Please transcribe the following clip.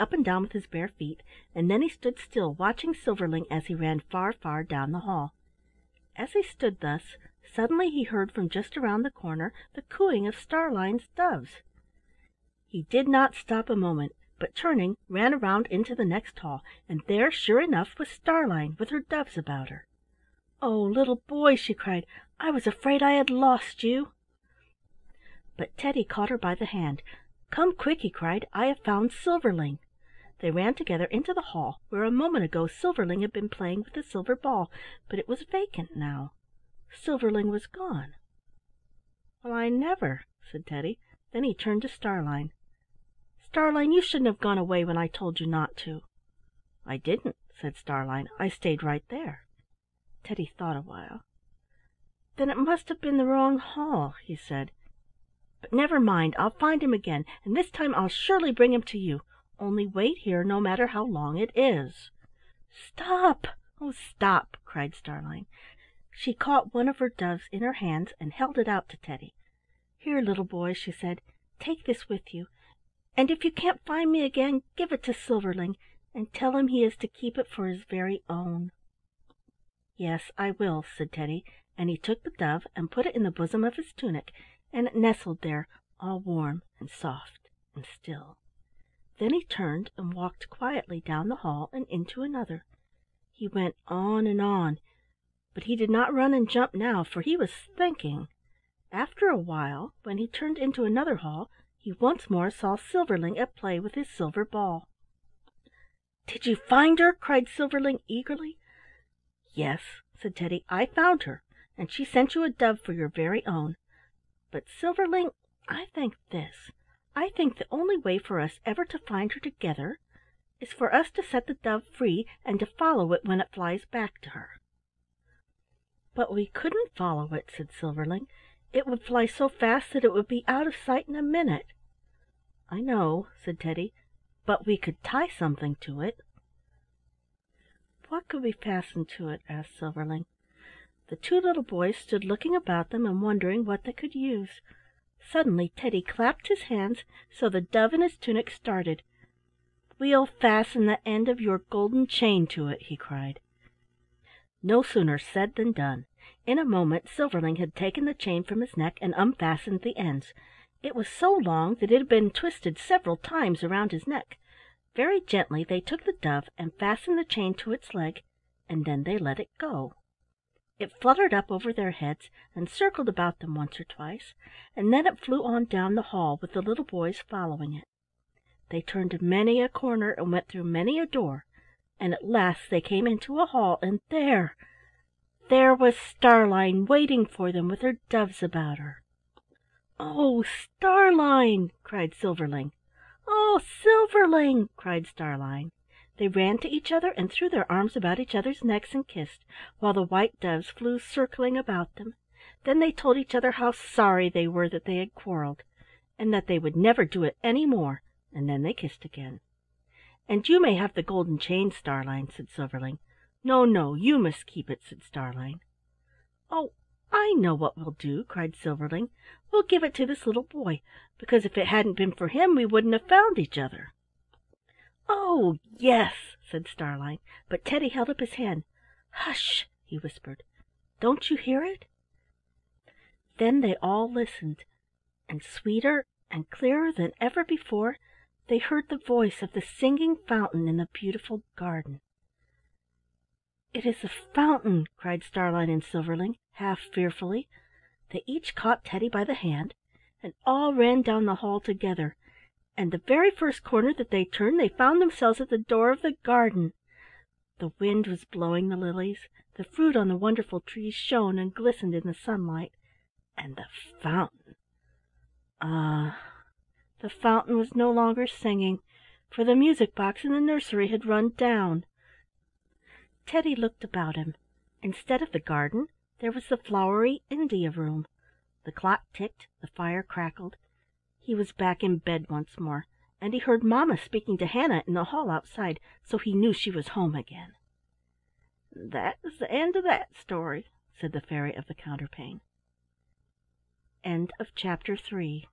up and down with his bare feet, and then he stood still, watching Silverling as he ran far, far down the hall. As he stood thus, suddenly he heard from just around the corner the cooing of Starlein's doves. He did not stop a moment, but turning, ran around into the next hall, and there, sure enough, was Starlein with her doves about her. "Oh, little boy!" she cried. "I was afraid I had lost you." But Teddy caught her by the hand. "Come quick!" he cried. "I have found Silverling." They ran together into the hall, where a moment ago Silverling had been playing with the silver ball, but it was vacant now. Silverling was gone. "Well, I never!" said Teddy. Then he turned to Starlein. "Starlein, you shouldn't have gone away when I told you not to." "I didn't," said Starlein. "I stayed right there." Teddy thought a while. "Then it must have been the wrong hall," he said. "But never mind, I'll find him again, and this time I'll surely bring him to you. Only wait here, no matter how long it is." "Stop! Oh, stop!" cried Starlein. She caught one of her doves in her hands and held it out to Teddy. "Here, little boy," she said, "take this with you, and if you can't find me again, give it to Silverling, and tell him he is to keep it for his very own." "Yes, I will," said Teddy, and he took the dove and put it in the bosom of his tunic, and it nestled there, all warm and soft and still. Then he turned and walked quietly down the hall and into another. He went on, but he did not run and jump now, for he was thinking. After a while, when he turned into another hall, he once more saw Silverling at play with his silver ball. "Did you find her?" cried Silverling eagerly. "Yes," said Teddy, "I found her, and she sent you a dove for your very own. But, Silverling, I think this. I think the only way for us ever to find her together is for us to set the dove free and to follow it when it flies back to her." "But we couldn't follow it," said Silverling. "It would fly so fast that it would be out of sight in a minute." "I know," said Teddy, "but we could tie something to it." "What could we fasten to it?" asked Silverling. The two little boys stood looking about them and wondering what they could use. Suddenly Teddy clapped his hands so the dove in his tunic started. "We'll fasten the end of your golden chain to it," he cried. No sooner said than done. In a moment Silverling had taken the chain from his neck and unfastened the ends. It was so long that it had been twisted several times around his neck. Very gently they took the dove and fastened the chain to its leg, and then they let it go. It fluttered up over their heads and circled about them once or twice, and then it flew on down the hall with the little boys following it. They turned many a corner and went through many a door, and at last they came into a hall, and there was Starlein waiting for them with her doves about her. "Oh, Starlein!" cried Silverling. "Oh, Silverling!" cried Starlein. They ran to each other and threw their arms about each other's necks and kissed, while the white doves flew circling about them. Then they told each other how sorry they were that they had quarrelled, and that they would never do it any more, and then they kissed again. "And you may have the golden chain, Starlein," said Silverling. "No, no, you must keep it," said Starlein. "Oh, I know what we'll do," cried Silverling. "We'll give it to this little boy, because if it hadn't been for him we wouldn't have found each other." "Oh, yes," said Starlein, but Teddy held up his hand. "Hush!" he whispered. "Don't you hear it?" Then they all listened, and sweeter and clearer than ever before they heard the voice of the singing fountain in the beautiful garden. "It is the fountain!" cried Starlein and Silverling, half fearfully. They each caught Teddy by the hand, and all ran down the hall together, and the very first corner that they turned they found themselves at the door of the garden. The wind was blowing the lilies, the fruit on the wonderful trees shone and glistened in the sunlight, and the fountain— ah, the fountain was no longer singing, for the music box in the nursery had run down. Teddy looked about him. Instead of the garden, there was the flowery India room. The clock ticked, the fire crackled. He was back in bed once more, and he heard mamma speaking to Hannah in the hall outside, so he knew she was home again. "That is the end of that story," said the fairy of the Counterpane. End of chapter 3.